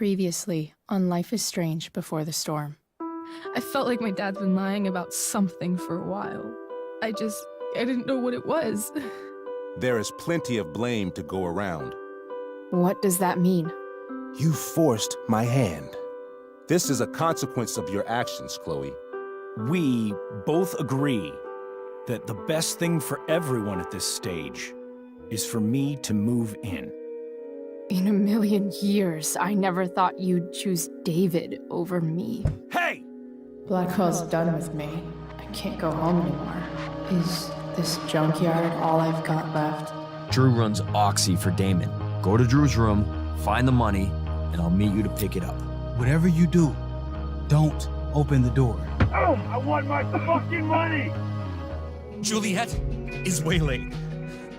Previously on Life is Strange Before the Storm. I felt like my dad's been lying about something for a while. I didn't know what it was. There is plenty of blame to go around. What does that mean? You forced my hand. This is a consequence of your actions, Chloe. We both agree that the best thing for everyone at this stage is for me to move in. In a million years, I never thought you'd choose David over me. Hey! Blackwell's done with me. I can't go home anymore. Is this junkyard all I've got left? Drew runs Oxy for Damon. Go to Drew's room, find the money, and I'll meet you to pick it up. Whatever you do, don't open the door. Oh, I want my fucking money! Juliet is waylaid.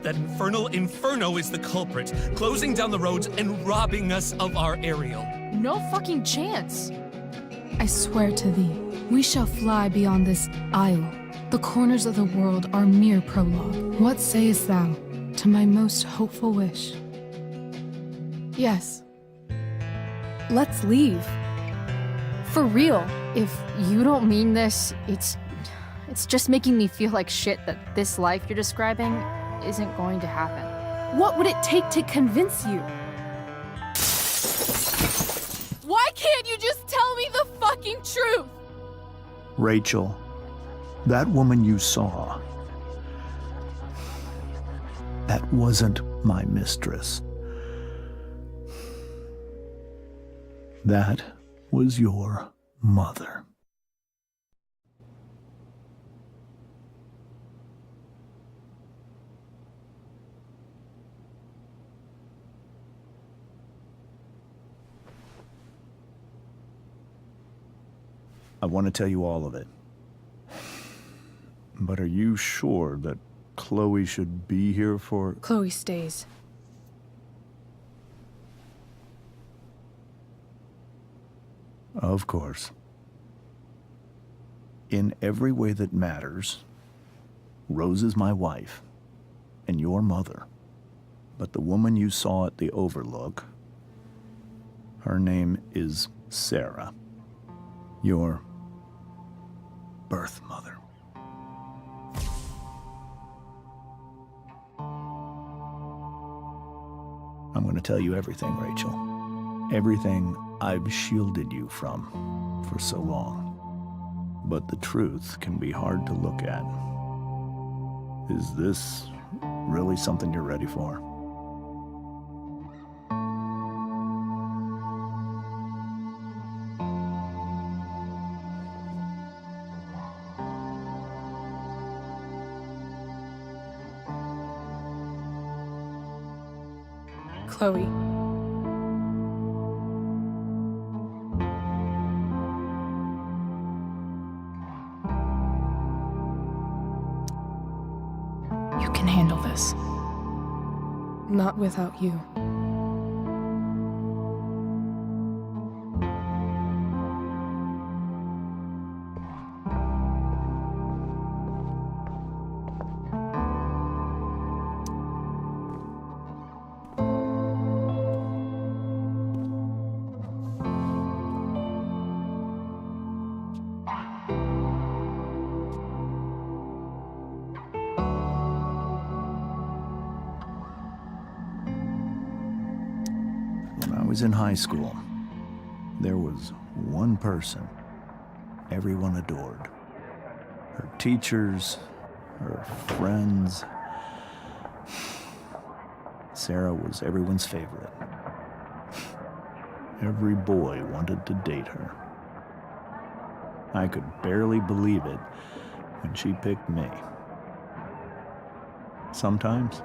That infernal Inferno is the culprit, closing down the roads and robbing us of our aerial. No fucking chance. I swear to thee, we shall fly beyond this isle. The corners of the world are mere prologue. What sayest thou to my most hopeful wish? Yes. Let's leave. For real. If you don't mean this, it's just making me feel like shit that this life you're describing isn't going to happen. What would it take to convince you? Why can't you just tell me the fucking truth? Rachel, that woman you saw, that wasn't my mistress. That was your mother. I want to tell you all of it. But are you sure that Chloe should be here for... Chloe stays. Of course. In every way that matters, Rose is my wife and your mother. But the woman you saw at the Overlook, her name is Sarah, your birth mother. I'm going to tell you everything, Rachel. Everything I've shielded you from for so long. But the truth can be hard to look at. Is this really something you're ready for? Chloe. You can handle this. Not without you. When I was in high school, there was one person everyone adored. Her teachers, her friends. Sarah was everyone's favorite. Every boy wanted to date her. I could barely believe it when she picked me. Sometimes,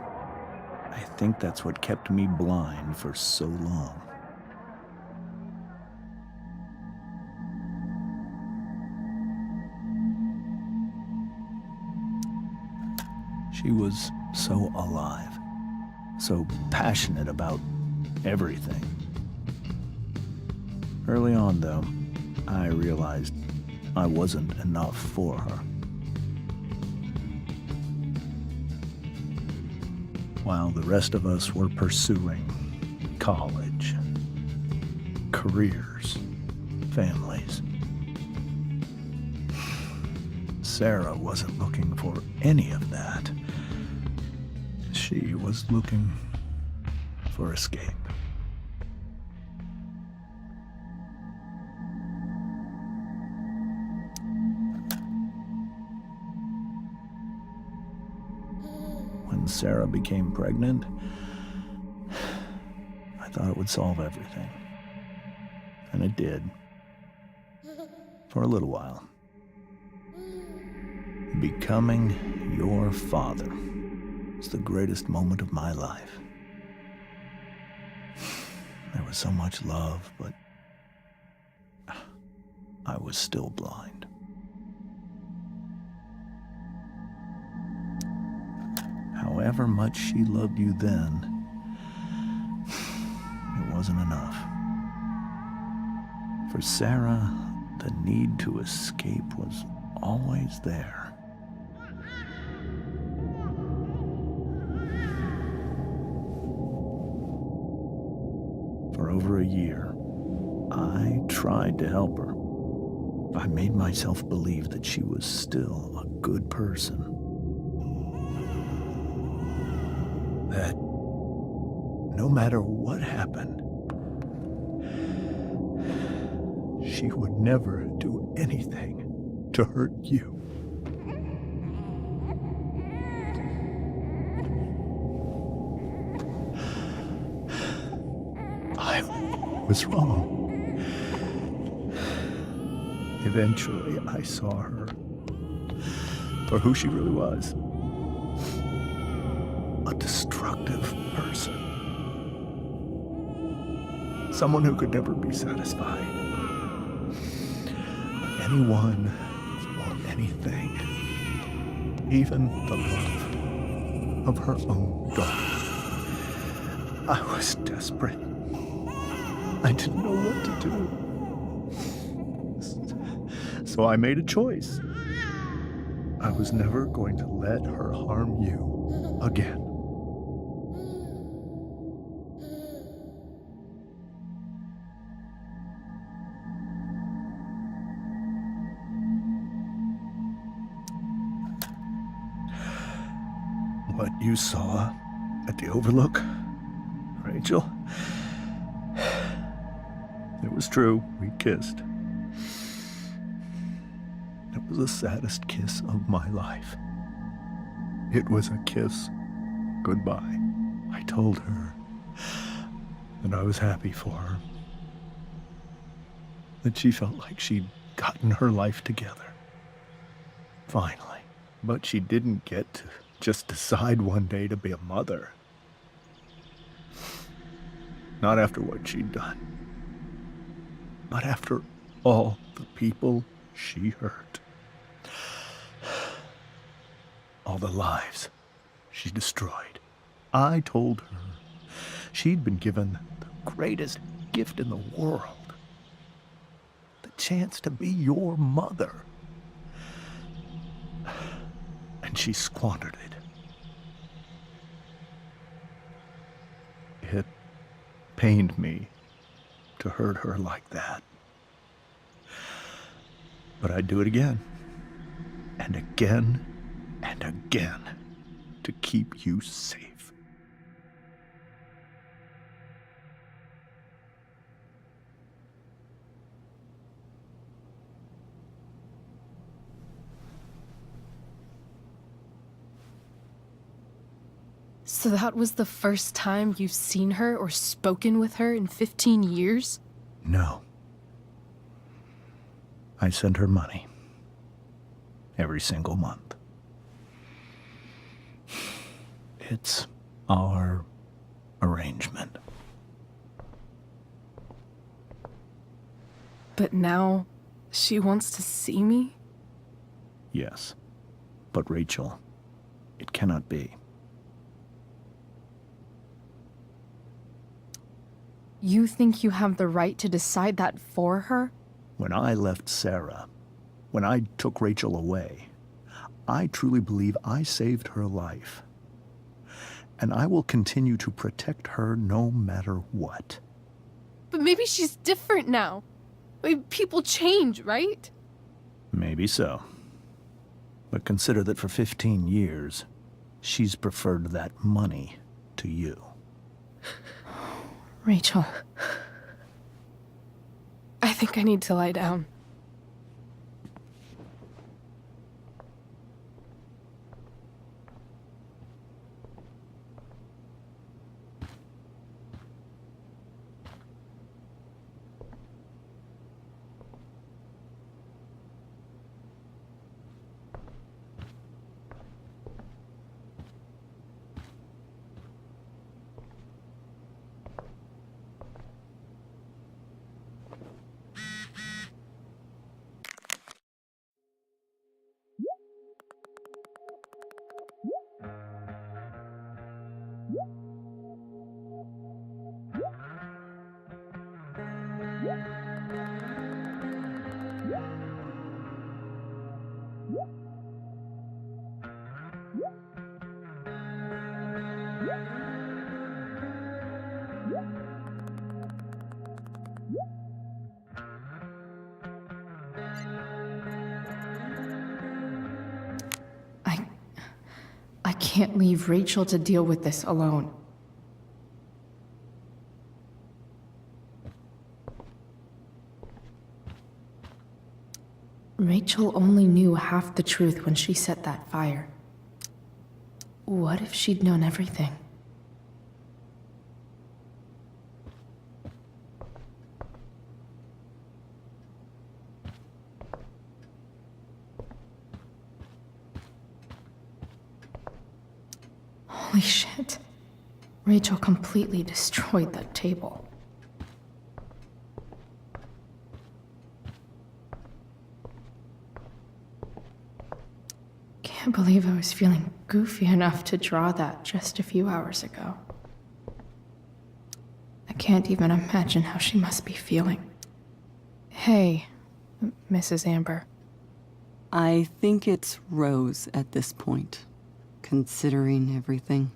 I think that's what kept me blind for so long. She was so alive, so passionate about everything. Early on, though, I realized I wasn't enough for her. While the rest of us were pursuing college, careers, families. Sarah wasn't looking for any of that. She was looking for escape. When Sarah became pregnant, I thought it would solve everything. And it did. For a little while. Becoming your father was the greatest moment of my life. There was so much love, but I was still blind. However much she loved you then, it wasn't enough. For Sarah, the need to escape was always there. For over a year, I tried to help her. I made myself believe that she was still a good person. That no matter what happened, she would never do anything to hurt you. I was wrong. Eventually, I saw her for who she really was. A destructive person. Someone who could never be satisfied. Anyone or anything. Even the love of her own daughter. I was desperate. I didn't know what to do. So I made a choice. I was never going to let her harm you again. What you saw at the Overlook, Rachel, it was true. We kissed. It was the saddest kiss of my life. It was a kiss goodbye. I told her that I was happy for her. That she felt like she'd gotten her life together. Finally. But she didn't get to just decide one day to be a mother. Not after what she'd done. But after all the people she hurt. All the lives she destroyed. I told her she'd been given the greatest gift in the world. The chance to be your mother. And she squandered it. It pained me to hurt her like that. But I'd do it again. And again. And again. To keep you safe. So that was the first time you've seen her or spoken with her in 15 years? No. I sent her money. Every single month. It's our arrangement. But now she wants to see me? Yes. But Rachel, it cannot be. You think you have the right to decide that for her? When I left Sarah, when I took Rachel away, I truly believe I saved her life. And I will continue to protect her no matter what. But maybe she's different now. I mean, people change, right? Maybe so. But consider that for 15 years, she's preferred that money to you. Rachel. I think I need to lie down. I can't leave Rachel to deal with this alone. Rachel only knew half the truth when she set that fire. What if she'd known everything? Holy shit. Rachel completely destroyed that table. Can't believe I was feeling goofy enough to draw that just a few hours ago. I can't even imagine how she must be feeling. Hey, Mrs. Amber. I think it's Rose at this point, considering everything.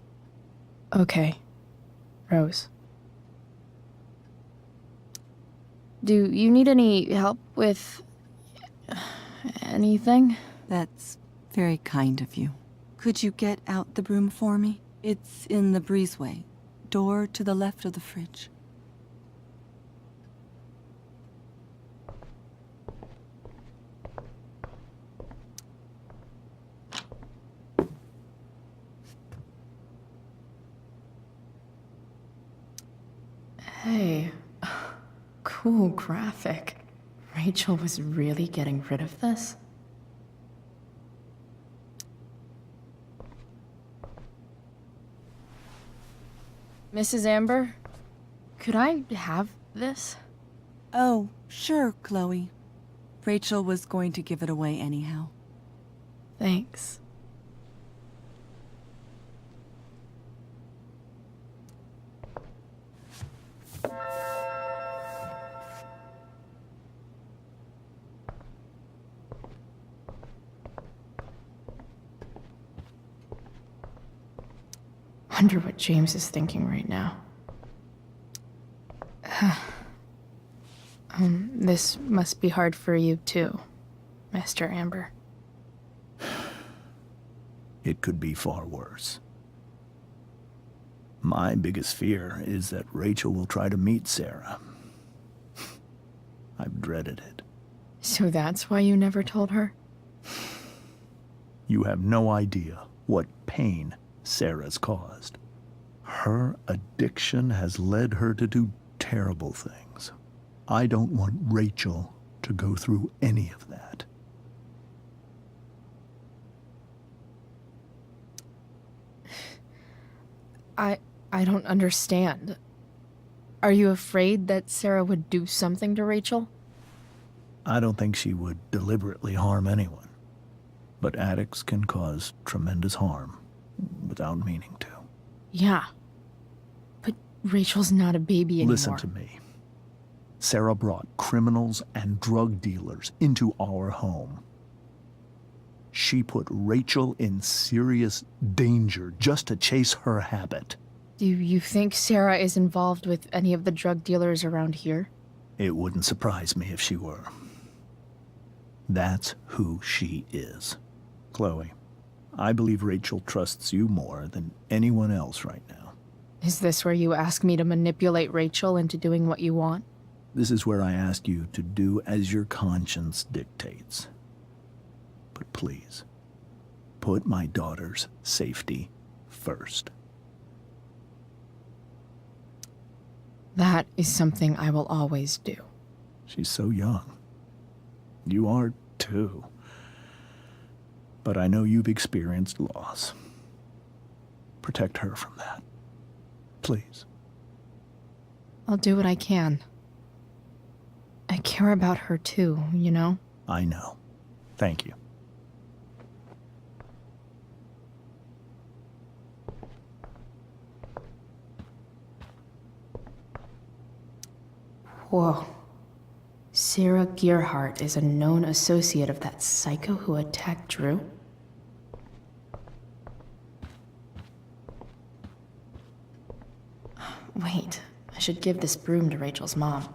Okay, Rose. Do you need any help with anything? That's very kind of you. Could you get out the broom for me? It's in the breezeway, door to the left of the fridge. Hey, cool graphic. Rachel was really getting rid of this? Mrs. Amber, could I have this? Oh, sure, Chloe. Rachel was going to give it away anyhow. Thanks. Wonder what James is thinking right now. This must be hard for you too, Mr. Amber. It could be far worse. My biggest fear is that Rachel will try to meet Sarah. I've dreaded it. So that's why you never told her? You have no idea what pain Sarah's caused. Her addiction has led her to do terrible things. I don't want Rachel to go through any of that. I don't understand. Are you afraid that Sarah would do something to Rachel? I don't think she would deliberately harm anyone. But addicts can cause tremendous harm without meaning to. Yeah. But Rachel's not a baby anymore. Listen to me. Sarah brought criminals and drug dealers into our home. She put Rachel in serious danger just to chase her habit. Do you think Sarah is involved with any of the drug dealers around here? It wouldn't surprise me if she were. That's who she is. Chloe, I believe Rachel trusts you more than anyone else right now. Is this where you ask me to manipulate Rachel into doing what you want? This is where I ask you to do as your conscience dictates. But please, put my daughter's safety first. That is something I will always do. She's so young. You are too. But I know you've experienced loss. Protect her from that. Please. I'll do what I can. I care about her too, you know? I know. Thank you. Whoa. Sarah Gearhart is a known associate of that psycho who attacked Drew? Wait, I should give this broom to Rachel's mom.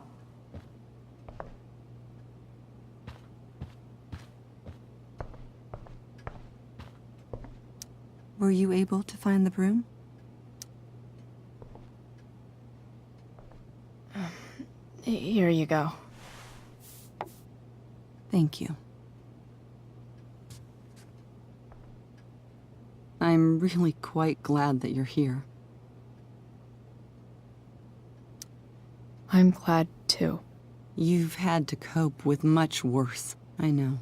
Were you able to find the broom? Here you go. Thank you. I'm really quite glad that you're here. I'm glad too. You've had to cope with much worse, I know.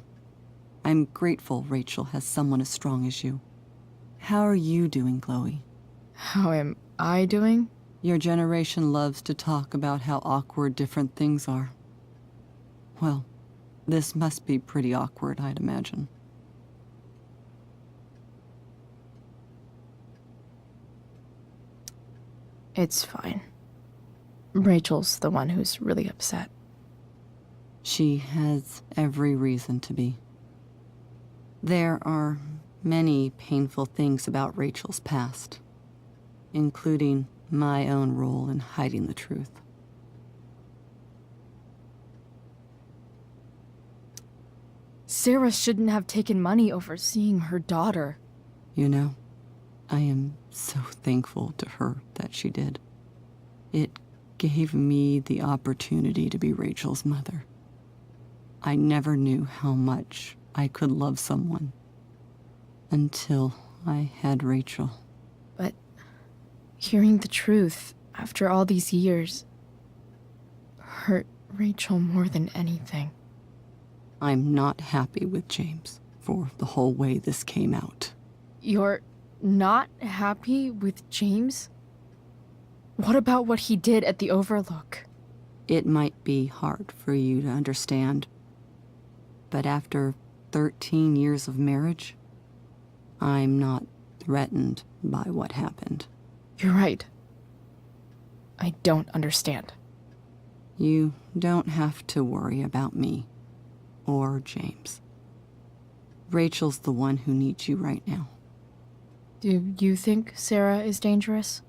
I'm grateful Rachel has someone as strong as you. How are you doing, Chloe? How am I doing? Your generation loves to talk about how awkward different things are. Well, this must be pretty awkward, I'd imagine. It's fine. Rachel's the one who's really upset. She has every reason to be. There are many painful things about Rachel's past, including my own role in hiding the truth. Sarah shouldn't have taken money over seeing her daughter. You know, I am so thankful to her that she did. It gave me the opportunity to be Rachel's mother. I never knew how much I could love someone until I had Rachel. But hearing the truth after all these years hurt Rachel more than anything. I'm not happy with James for the whole way this came out. You're not happy with James? What about what he did at the Overlook? It might be hard for you to understand, but after 13 years of marriage, I'm not threatened by what happened. You're right. I don't understand. You don't have to worry about me or James. Rachel's the one who needs you right now. Do you think Sarah is dangerous?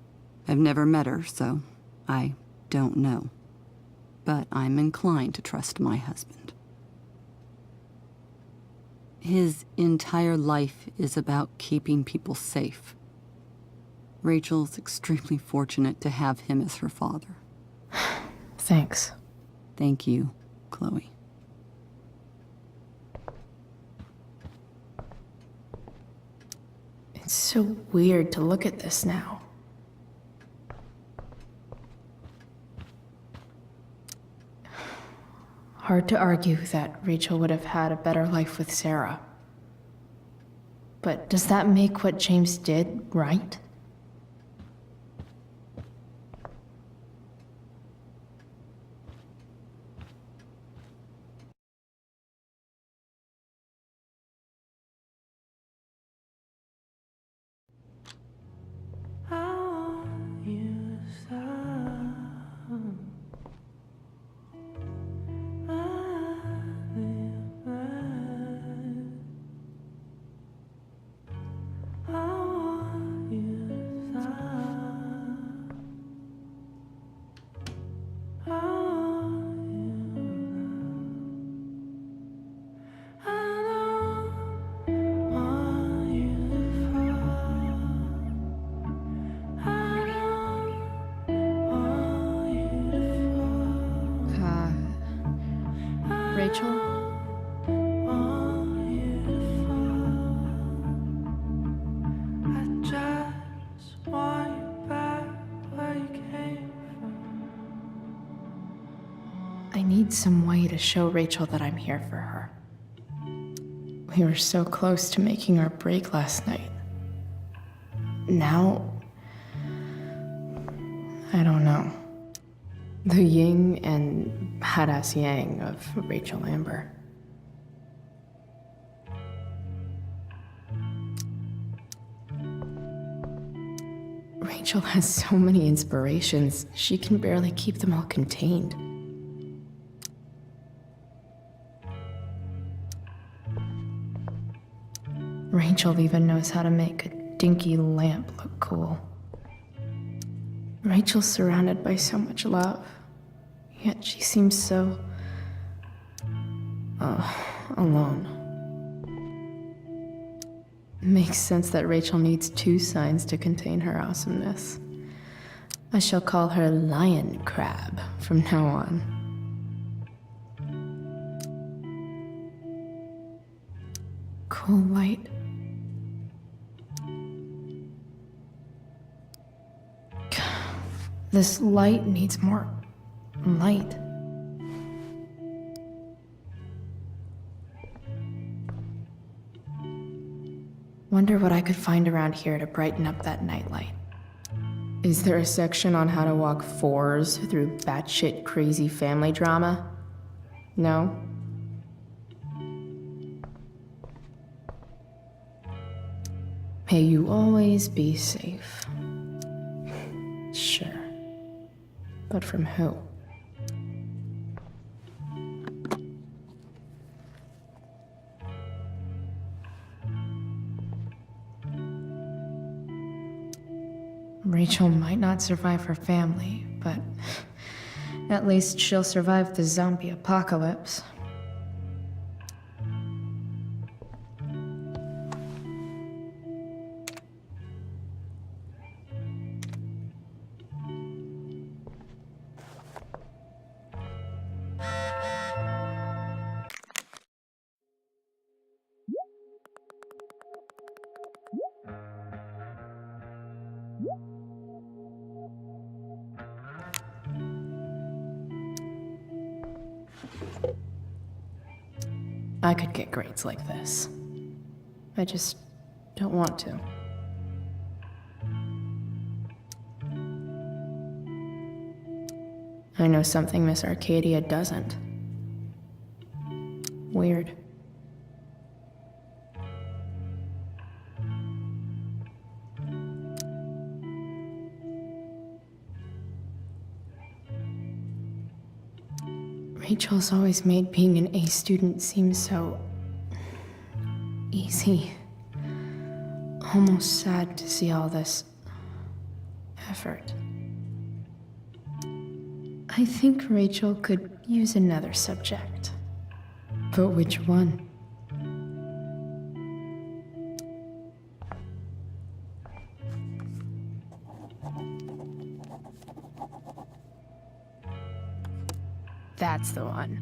I've never met her, so I don't know. But I'm inclined to trust my husband. His entire life is about keeping people safe. Rachel's extremely fortunate to have him as her father. Thanks. Thank you, Chloe. It's so weird to look at this now. Hard to argue that Rachel would have had a better life with Sarah. But does that make what James did right? I want you need some way to show Rachel that I'm here for her. We were so close to making our break last night. Now, I don't know. The yin and badass yang of Rachel Amber. Rachel has so many inspirations, she can barely keep them all contained. Rachel even knows how to make a dinky lamp look cool. Rachel's surrounded by so much love, yet she seems so... alone. Makes sense that Rachel needs 2 signs to contain her awesomeness. I shall call her Lion Crab from now on. Cool light. This light needs more light. Wonder what I could find around here to brighten up that nightlight. Is there a section on how to walk 4s through batshit crazy family drama? No? May you always be safe. Sure. But from who? Rachel might not survive her family, but at least she'll survive the zombie apocalypse. I could get grades like this. I just don't want to. I know something Miss Arcadia doesn't. Weird. Rachel's always made being an A student seem so... easy. Almost sad to see all this... effort. I think Rachel could use another subject. But which one? That's the one.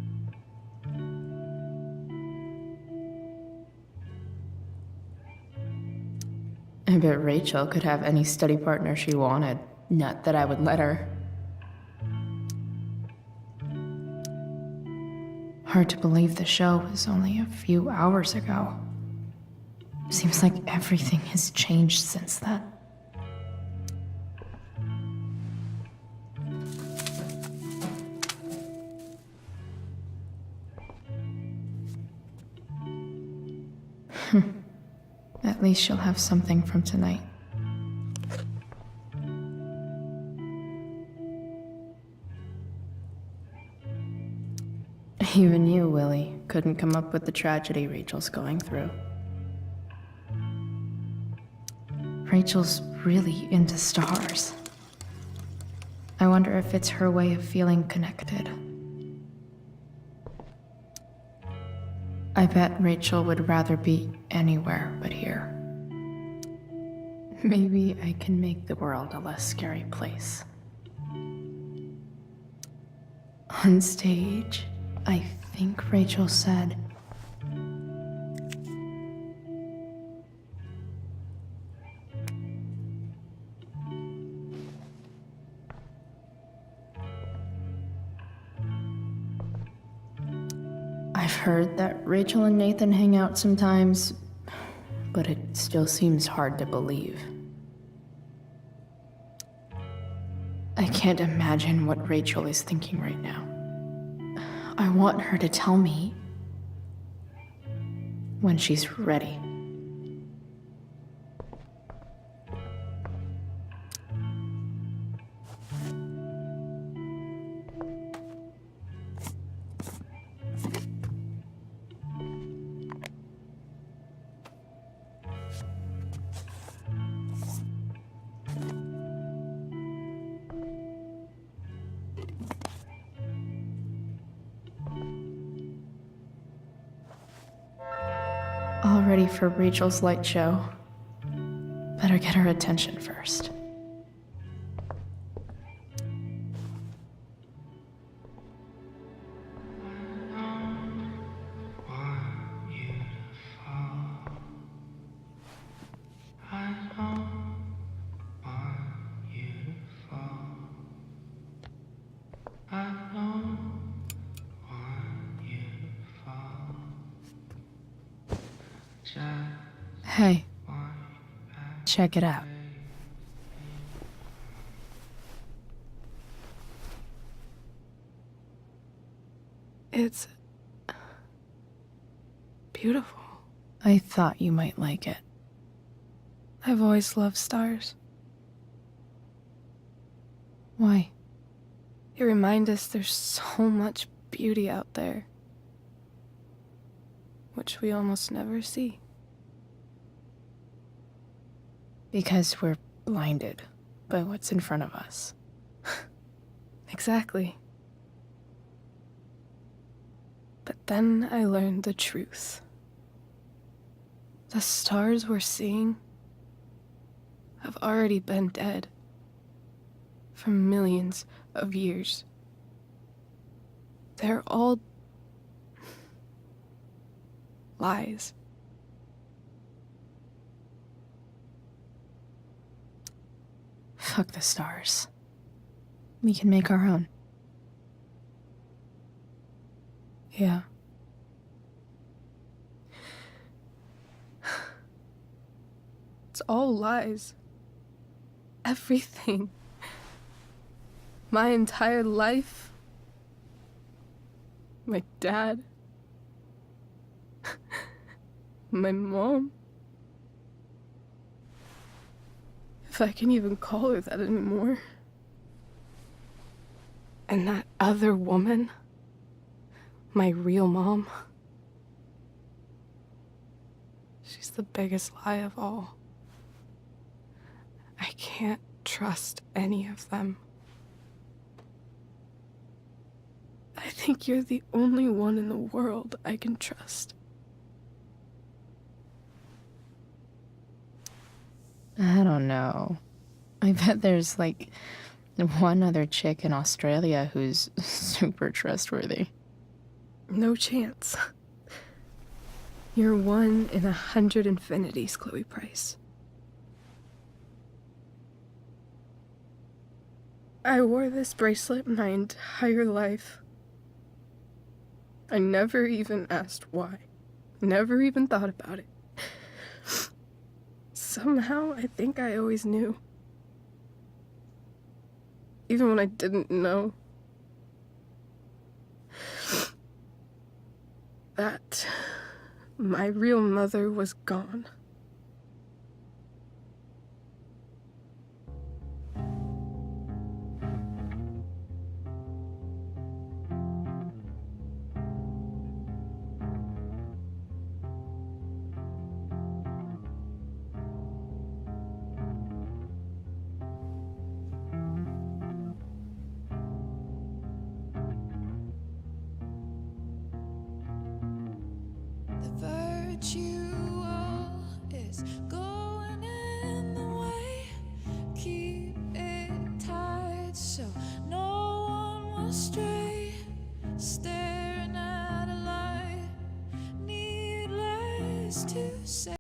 I bet Rachel could have any study partner she wanted. Not that I would let her. Hard to believe the show was only a few hours ago. Seems like everything has changed since then. At least she'll have something from tonight. Even you, Willie, couldn't come up with the tragedy Rachel's going through. Rachel's really into stars. I wonder if it's her way of feeling connected. I bet Rachel would rather be anywhere but here. Maybe I can make the world a less scary place. On stage, I think Rachel said, heard that Rachel and Nathan hang out sometimes, but it still seems hard to believe. I can't imagine what Rachel is thinking right now. I want her to tell me when she's ready. All ready for Rachel's light show. Better get her attention first. Hey, check it out. It's beautiful. I thought you might like it. I've always loved stars. Why? They remind us there's so much beauty out there, which we almost never see. Because we're blinded by what's in front of us. Exactly. But then I learned the truth. The stars we're seeing have already been dead for millions of years. They're all lies. Fuck the stars. We can make our own. Yeah. It's all lies. Everything. My entire life. My dad. My mom. If I can even call her that anymore. And that other woman. My real mom. She's the biggest lie of all. I can't trust any of them. I think you're the only one in the world I can trust. I don't know. I bet there's like one other chick in Australia who's super trustworthy. No chance. You're 1 in 100 infinities, Chloe Price. I wore this bracelet my entire life. I never even asked why. Never even thought about it. Somehow, I think I always knew. Even when I didn't know. That my real mother was gone. Staring at a light, needless to say.